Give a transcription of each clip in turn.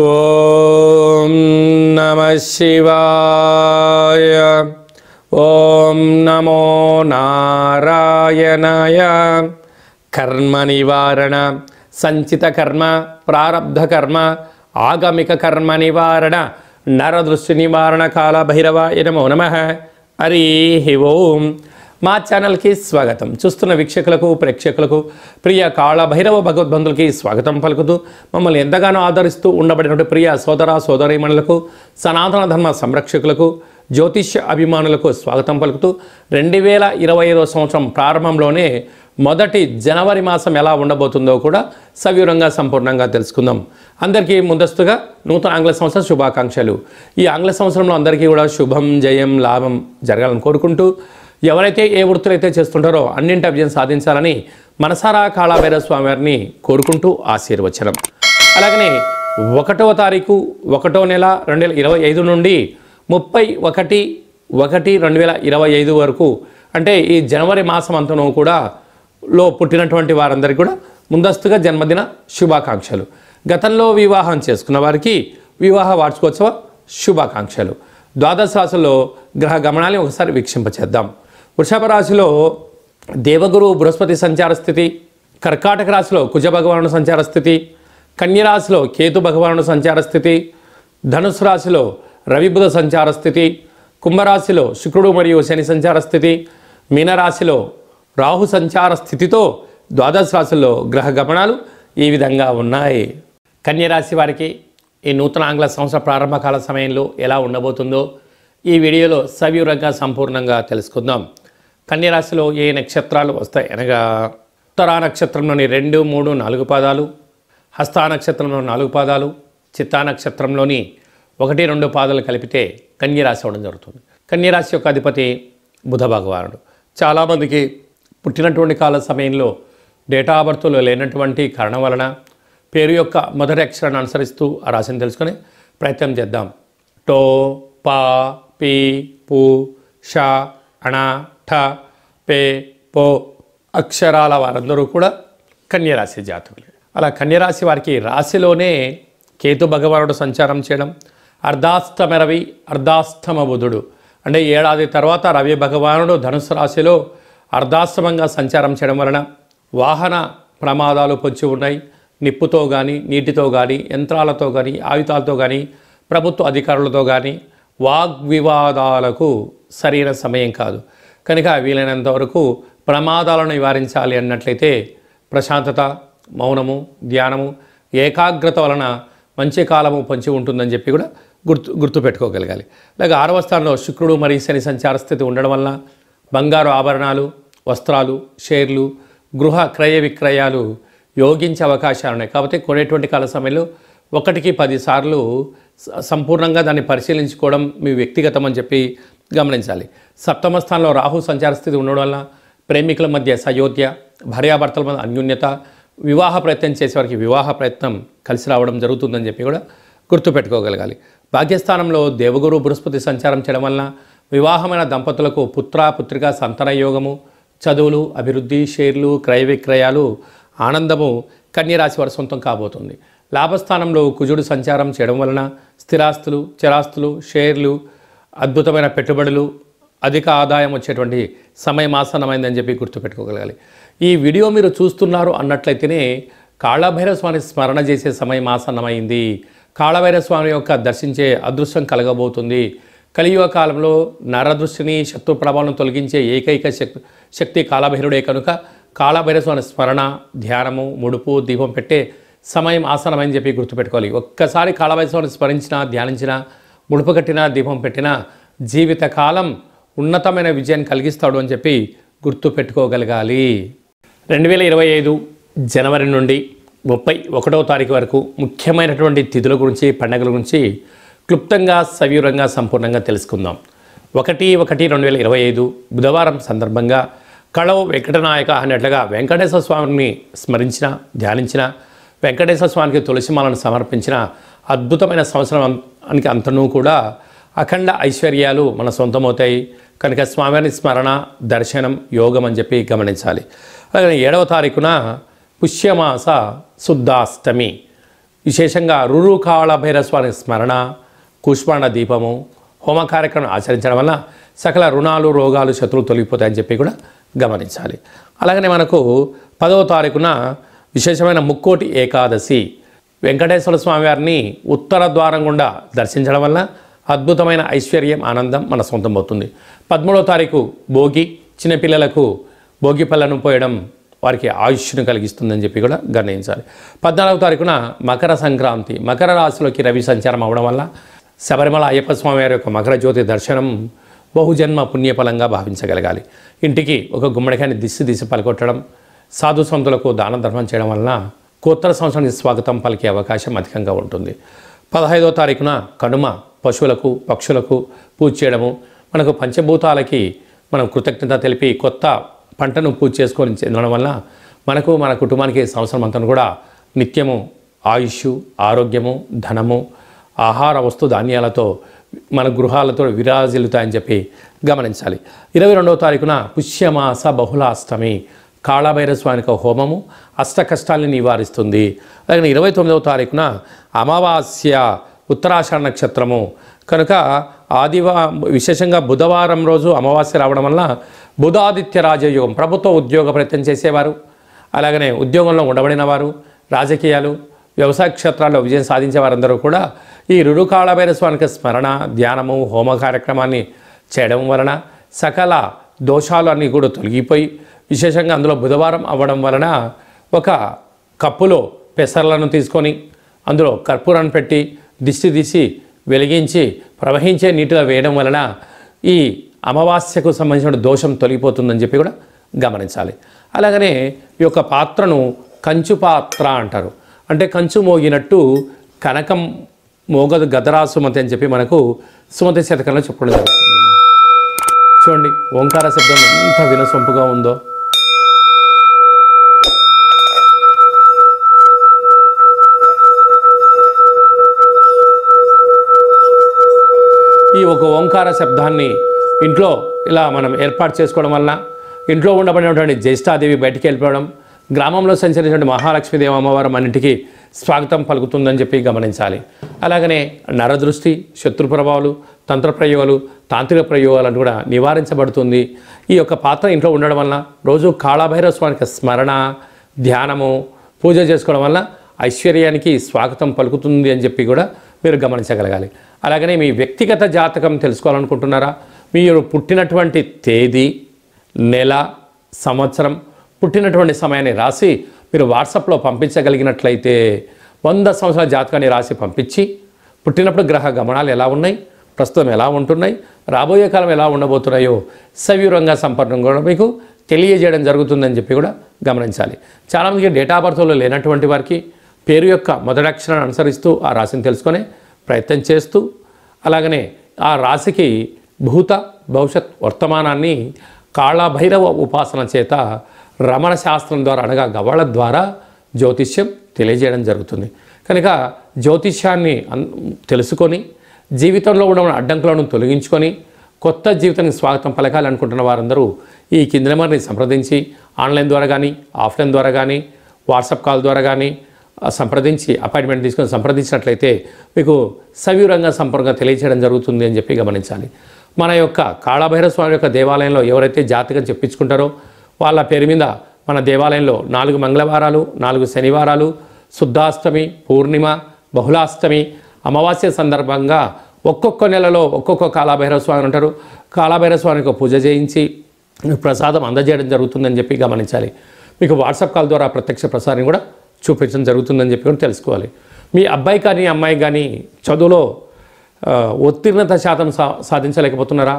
ఓం నమః శివాయ. ఓం నమో నారాయణాయ. కర్మ నివారణ సంచిత కర్మ ప్రారబ్ధ కర్మ ఆగమిక కర్మ నివారణ నరదృష్టి నివారణ కాల భైరవాయ నమో నమః. హరి ఓం. మా ఛానల్కి స్వాగతం. చూస్తున్న వీక్షకులకు ప్రేక్షకులకు ప్రియ కాళభైరవ భగవద్బంధులకి స్వాగతం పలుకుతూ మమ్మల్ని ఎంతగానో ఆదరిస్తూ ఉండబడినటువంటి ప్రియ సోదర సోదరీమణులకు సనాతన ధర్మ సంరక్షకులకు జ్యోతిష్య అభిమానులకు స్వాగతం పలుకుతూ 2025 సంవత్సరం ప్రారంభంలోనే మొదటి జనవరి మాసం ఎలా ఉండబోతుందో కూడా సవివరంగా సంపూర్ణంగా తెలుసుకుందాం. అందరికీ ముందస్తుగా నూతన ఆంగ్ల సంవత్సర శుభాకాంక్షలు. ఈ ఆంగ్ల సంవత్సరంలో అందరికీ కూడా శుభం జయం లాభం జరగాలని కోరుకుంటూ ఎవరైతే ఏ వృత్తులైతే చేస్తుంటారో అన్నింటి విజయం సాధించాలని మనసారా కాళభైరవ స్వామి వారిని కోరుకుంటూ ఆశీర్వచనం. అలాగనే 1వ తారీఖు 1వ నెల 2025 నుండి 31/1/2025 వరకు అంటే ఈ జనవరి మాసం అంతను కూడా పుట్టినటువంటి వారందరికీ కూడా ముందస్తుగా జన్మదిన శుభాకాంక్షలు. గతంలో వివాహం చేసుకున్న వారికి వివాహ వార్షికోత్సవ శుభాకాంక్షలు. ద్వాదశ రాశుల్లో గ్రహ గమనాన్ని ఒకసారి వీక్షింపచేద్దాం. వృషభ రాశిలో దేవగురు బృహస్పతి సంచార స్థితి, కర్కాటక రాశిలో కుజ భగవానుడు సంచార స్థితి, కన్యరాశిలో కేతు భగవానుడు సంచార స్థితి, ధనుసు రాశిలో రవి బుధ సంచార స్థితి, కుంభరాశిలో శుక్రుడు మరియు శని సంచార స్థితి, మీనరాశిలో రాహు సంచార స్థితితో ద్వాదశ రాశుల్లో గ్రహ గమనాలు ఈ విధంగా ఉన్నాయి. కన్యరాశి వారికి ఈ నూతన ఆంగ్ల సంవత్సర ప్రారంభకాల సమయంలో ఎలా ఉండబోతుందో ఈ వీడియోలో సవివరంగా సంపూర్ణంగా తెలుసుకుందాం. కన్యరాశిలో ఏ నక్షత్రాలు వస్తాయి అనగా ఉత్తరా నక్షత్రంలోని 2, 3, 4 పాదాలు, హస్తా నక్షత్రంలో 4 పాదాలు, చిత్తా నక్షత్రంలోని 1, 2 పాదాలు కలిపితే కన్యరాశి అవ్వడం జరుగుతుంది. కన్యరాశి యొక్క అధిపతి బుధ భగవానుడు. చాలామందికి పుట్టినటువంటి కాల సమయంలో డేటా ఆఫ్ బర్త్లో లేనటువంటి కారణం వలన పేరు యొక్క మొదటి అక్షరాన్ని అనుసరిస్తూ ఆ రాశిని తెలుసుకునే ప్రయత్నం చేద్దాం. టో, పా, పీ, పు, ష, అణ, ఠ, పే, పో అక్షరాల వారందరూ కూడా కన్యరాశి జాతకులే. అలా కన్యరాశి వారికి రాశిలోనే కేతు భగవానుడు సంచారం చేయడం, అర్ధాష్టమ రవి అర్ధాష్టమ బుధుడు అంటే ఏడాది తర్వాత రవి భగవానుడు ధనుసు రాశిలో అర్ధాష్టమంగా సంచారం చేయడం వలన వాహన ప్రమాదాలు పొంచి ఉన్నాయి. నిప్పుతో కానీ, నీటితో కానీ, యంత్రాలతో కానీ, ఆయుధాలతో కానీ, ప్రభుత్వ అధికారులతో కానీ వాగ్వివాదాలకు సరైన సమయం కాదు. కనుక వీలైనంత వరకు ప్రమాదాలను నివారించాలి అన్నట్లయితే ప్రశాంతత, మౌనము, ధ్యానము, ఏకాగ్రత వలన మంచి కాలము పొంచి ఉంటుందని చెప్పి కూడా గుర్తుపెట్టుకోగలగాలి. అలాగే 6వ స్థానంలో శుక్రుడు మరియు శని సంచార స్థితి ఉండడం వలన బంగారు ఆభరణాలు, వస్త్రాలు, షేర్లు, గృహ క్రయ విక్రయాలు యోగించే అవకాశాలు ఉన్నాయి. కాబట్టి కొనేటువంటి కాల సమయంలో 1కి 10 సార్లు సంపూర్ణంగా దాన్ని పరిశీలించుకోవడం మీ వ్యక్తిగతం అని చెప్పి గమనించాలి. 7వ స్థానంలో రాహు సంచార స్థితి ఉండడం వల్ల ప్రేమికుల మధ్య సయోధ్య, భార్యాభర్తల మధ్య అన్యోన్యత, వివాహ ప్రయత్నం చేసేవారికి వివాహ ప్రయత్నం కలిసి రావడం జరుగుతుందని చెప్పి కూడా గుర్తుపెట్టుకోగలగాలి. భాగ్యస్థానంలో దేవగురు బృహస్పతి సంచారం చేయడం వలన వివాహమైన దంపతులకు పుత్ర పుత్రిక సంతాన యోగము, చదువులు, అభివృద్ధి, షేర్లు, క్రయ విక్రయాలు, ఆనందము కన్యరాశి వారి సొంతం కాబోతుంది. లాభస్థానంలో కుజుడు సంచారం చేయడం వలన స్థిరాస్తులు, చరాస్తులు, షేర్లు, అద్భుతమైన పెట్టుబడులు, అధిక ఆదాయం వచ్చేటువంటి సమయం ఆసన్నమైందని చెప్పి గుర్తుపెట్టుకోగలగాలి. ఈ వీడియో మీరు చూస్తున్నారు అన్నట్లయితేనే కాళభైరవ స్వామి స్మరణ చేసే సమయం ఆసన్నమైంది. కాళభైరవ స్వామి యొక్క దర్శించే అదృష్టం కలగబోతుంది. కలియుగ కాలంలో నరదృష్టిని, శత్రు ప్రభావం తొలగించే ఏకైక శక్తి కాళభైరుడే కనుక కాళభైరవ స్వామి స్మరణ, ధ్యానము, ముడుపు, దీపం పెట్టే సమయం ఆసనమని చెప్పి గుర్తుపెట్టుకోవాలి. ఒక్కసారి కాళభైరవ స్వామిని స్మరించినా, ధ్యానించినా, ముడుపు కట్టినా, దీపం పెట్టినా జీవితకాలం ఉన్నతమైన విజయాన్ని కలిగిస్తాడు అని చెప్పి గుర్తుపెట్టుకోగలగాలి. 2025 జనవరి నుండి 31వ తారీఖు వరకు ముఖ్యమైనటువంటి తిథుల గురించి, పండుగల గురించి క్లుప్తంగా సవివరంగా సంపూర్ణంగా తెలుసుకుందాం. 1/1/2025 బుధవారం సందర్భంగా కళవు వెంకటనాయక అన్నట్లుగా వెంకటేశ్వర స్వామిని స్మరించిన, ధ్యానించిన, వెంకటేశ్వర స్వామికి తులసిమాలను సమర్పించిన అద్భుతమైన సంవత్సరానికి అంతనూ కూడా అఖండ ఐశ్వర్యాలు మన సొంతమవుతాయి. కనుక స్వామివారి స్మరణ, దర్శనం, యోగం అని చెప్పి గమనించాలి. అలాగే 7వ తారీఖున పుష్యమాస శుద్ధాష్టమి విశేషంగా రురుకాళ భైరస్వామి స్మరణ, కూష్మాండ దీపము, హోమ కార్యక్రమం ఆచరించడం వల్ల సకల రుణాలు, రోగాలు, శత్రువులు తొలగిపోతాయని చెప్పి కూడా గమనించాలి. అలాగనే మనకు 10వ తారీఖున విశేషమైన ముక్కోటి ఏకాదశి వెంకటేశ్వర స్వామి వారిని ఉత్తర ద్వారం గుండా దర్శించడం వల్ల అద్భుతమైన ఐశ్వర్యం, ఆనందం మన సొంతం అవుతుంది. 13వ తారీఖు భోగి, చిన్నపిల్లలకు భోగి పళ్ళను పోయడం వారికి ఆయుష్ను కలిగిస్తుందని చెప్పి కూడా గమనించాలి. 14వ తారీఖున మకర సంక్రాంతి, మకర రాశిలోకి రవి సంచారం అవడం వల్ల శబరిమల అయ్యప్ప స్వామి వారి యొక్క మకర జ్యోతి దర్శనం బహుజన్మ పుణ్యఫలంగా భావించగలగాలి. ఇంటికి ఒక గుమ్మడికాయని దిశ పలకొట్టడం, సాధు సంతులకు దాన ధర్మం చేయడం వలన కొత్త సంవత్సరానికి స్వాగతం పలికే అవకాశం అధికంగా ఉంటుంది. 15వ తారీఖున కనుమ, పశువులకు, పక్షులకు పూజ చేయడము, మనకు పంచభూతాలకి మనం కృతజ్ఞత తెలిపి కొత్త పంటను పూజ చేసుకొని చెందడం వల్ల మనకు, మన కుటుంబానికి సంవత్సరం అంతా కూడా నిత్యము ఆయుష్, ఆరోగ్యము, ధనము, ఆహార వస్తు ధాన్యాలతో మన గృహాలతో విరాజిల్లుతాయని చెప్పి గమనించాలి. 22వ తారీఖున పుష్యమాస బహుళాష్టమి, కాళభైరస్వామికి హోమము అష్ట కష్టాలని నివారిస్తుంది. అలాగే 29వ తారీఖున అమావాస్య, ఉత్తరాషాఢ నక్షత్రము కనుక విశేషంగా బుధవారం రోజు అమావాస్య రావడం వల్ల బుధాదిత్య రాజయోగం, ప్రభుత్వ ఉద్యోగ ప్రయత్నం చేసేవారు, అలాగనే ఉద్యోగంలో ఉండబడిన వారు, రాజకీయాలు, వ్యవసాయ క్షేత్రాల్లో విజయం సాధించే వారందరూ కూడా ఈ రురుకాళభైరస్వామికి స్మరణ, ధ్యానము, హోమ కార్యక్రమాన్ని చేయడం వలన సకల దోషాలు అన్నీ కూడా తొలగిపోయి, విశేషంగా అందులో బుధవారం అవ్వడం వలన ఒక కప్పులో పెసర్లను తీసుకొని అందులో కర్పూరాన్ని పెట్టి దిష్టి వెలిగించి ప్రవహించే నీటిలో వేయడం వలన ఈ అమావాస్యకు సంబంధించిన దోషం తొలగిపోతుందని చెప్పి కూడా గమనించాలి. అలాగనే ఈ యొక్క పాత్రను కంచు పాత్ర అంటారు. అంటే కంచు మోగినట్టు కనకం మోగదు గదరా సుమతి అని చెప్పి మనకు సుమతి శతకంలో చెప్పడం జరుగుతుంది. చూడండి ఓంకార శబ్దం ఎంత వినసొంపుగా ఉందో. ఈ ఒక ఓంకార శబ్దాన్ని ఇంట్లో ఇలా మనం ఏర్పాటు చేసుకోవడం వల్ల ఇంట్లో ఉండబడినటువంటి జ్యేష్ఠాదేవి బయటికి వెళ్ళిపోవడం, గ్రామంలో సంచరించిన మహాలక్ష్మీదేవి అమ్మవారు అన్నింటికీ స్వాగతం పలుకుతుందని చెప్పి గమనించాలి. అలాగనే నరదృష్టి, శత్రు ప్రభావాలు, తంత్ర ప్రయోగాలు, తాంత్రిక ప్రయోగాలను కూడా నివారించబడుతుంది. ఈ యొక్క పాత్ర ఇంట్లో ఉండడం వల్ల రోజు కాళభైరవ స్వామికి స్మరణ, ధ్యానము, పూజ చేసుకోవడం వల్ల ఐశ్వర్యానికి స్వాగతం పలుకుతుంది అని చెప్పి కూడా మీరు గమనించగలగాలి. అలాగనే మీ వ్యక్తిగత జాతకం తెలుసుకోవాలనుకుంటున్నారా? మీరు పుట్టినటువంటి తేదీ, నెల, సంవత్సరం, పుట్టినటువంటి సమయాన్ని రాసి మీరు వాట్సాప్లో పంపించగలిగినట్లయితే 100 సంవత్సరాల జాతకాన్ని రాసి పంపించి పుట్టినప్పుడు గ్రహ గమనాలు ఎలా ఉన్నాయి, ప్రస్తుతం ఎలా ఉంటున్నాయి, రాబోయే కాలం ఎలా ఉండబోతున్నాయో సవివరంగా సంపర్కం కూడా మీకు తెలియజేయడం జరుగుతుందని చెప్పి కూడా గమనించాలి. చాలామందికి డేటా ఆఫ్ బర్త్లో లేనటువంటి వారికి పేరు యొక్క మొదటి అక్షరాన్ని అనుసరిస్తూ ఆ రాశిని తెలుసుకునే ప్రయత్నం చేస్తూ, అలాగనే ఆ రాశికి భూత, భవిష్యత్, వర్తమానాన్ని కాళభైరవ ఉపాసన చేత రమణ శాస్త్రం ద్వారా అనగా గవ్వళ ద్వారా జ్యోతిష్యం తెలియజేయడం జరుగుతుంది. కనుక జ్యోతిష్యాన్ని తెలుసుకొని జీవితంలో ఉన్న అడ్డంకులను తొలగించుకొని కొత్త జీవితానికి స్వాగతం పలకాలనుకుంటున్న వారందరూ ఈ కింది నెంబర్ని సంప్రదించి ఆన్లైన్ ద్వారా కానీ, ఆఫ్లైన్ ద్వారా కానీ, వాట్సాప్ కాల్ ద్వారా కానీ సంప్రదించి అపాయింట్మెంట్ తీసుకొని సంప్రదించినట్లయితే మీకు సవివరంగా సంపూర్ణంగా తెలియజేయడం జరుగుతుంది అని చెప్పి గమనించాలి. మన యొక్క కాళభైరవ స్వామి యొక్క దేవాలయంలో ఎవరైతే జాతకం చెప్పించుకుంటారో వాళ్ళ పేరు మీద మన దేవాలయంలో 4 మంగళవారాలు, 4 శనివారాలు, శుద్ధాష్టమి, పూర్ణిమ, బహుళాష్టమి, అమావాస్య సందర్భంగా ఒక్కొక్క నెలలో ఒక్కొక్క కాళభైరవ స్వామి ఉంటారు. కాళభైరవ స్వామికి పూజ చేయించి ప్రసాదం అందజేయడం జరుగుతుందని చెప్పి గమనించాలి. మీకు వాట్సాప్ కాల్ ద్వారా ప్రత్యక్ష ప్రసారం కూడా చూపించడం జరుగుతుందని చెప్పి కూడా తెలుసుకోవాలి. మీ అబ్బాయి కానీ అమ్మాయి కానీ చదువులో ఉత్తీర్ణత శాతం సాధించలేకపోతున్నారా,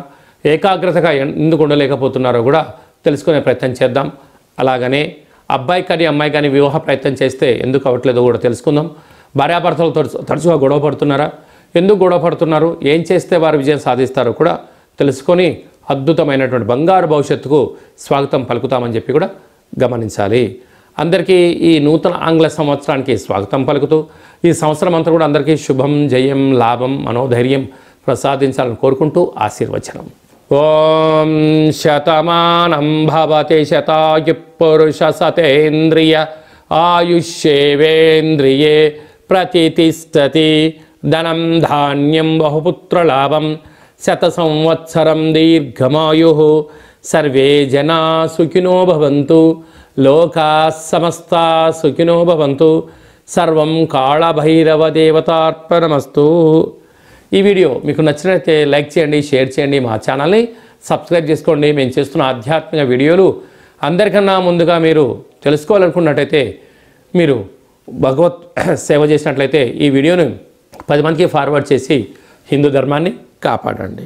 ఏకాగ్రతగా ఎందుకు ఉండలేకపోతున్నారో కూడా తెలుసుకునే ప్రయత్నం చేద్దాం. అలాగనే అబ్బాయి కానీ అమ్మాయి కానీ వివాహ ప్రయత్నం చేస్తే ఎందుకు అవ్వట్లేదో కూడా తెలుసుకుందాం. భార్యాభర్తలతో తరచుగా గొడవ పడుతున్నారా, ఎందుకు గొడవ పడుతున్నారు, ఏం చేస్తే వారు విజయం సాధిస్తారో కూడా తెలుసుకొని అద్భుతమైనటువంటి బంగారు భవిష్యత్తుకు స్వాగతం పలుకుతామని చెప్పి కూడా గమనించాలి. అందరికీ ఈ నూతన ఆంగ్ల సంవత్సరానికి స్వాగతం పలుకుతూ ఈ సంవత్సరం అంతా కూడా అందరికీ శుభం, జయం, లాభం, మనోధైర్యం ప్రసాదించాలని కోరుకుంటూ ఆశీర్వచనం. ఓం శతమానం భవతి శతాయు పురుష సతేంద్రియ ఆయుష్యేవేంద్రియే ప్రతిష్టతి ధనం ధాన్యం బహుపుత్రలాభం శత సంవత్సరం దీర్ఘమాయు సర్వే జనా సుఖినో భవంతు లోకా సమస్తా సుఖినో భవంతు సర్వం కాళభైరవ దేవతార్పణమస్తు. ఈ వీడియో మీకు నచ్చినట్లయితే లైక్ చేయండి, షేర్ చేయండి, మా ఛానల్ని సబ్స్క్రైబ్ చేసుకోండి. మేము చేస్తున్న ఆధ్యాత్మిక వీడియోలు అందరికన్నా ముందుగా మీరు తెలుసుకోవాలనుకున్నట్టయితే, మీరు భగవత్ సేవ చేసినట్లయితే ఈ వీడియోను 10 మందికి ఫార్వర్డ్ చేసి హిందూ ధర్మాన్ని కాపాడండి.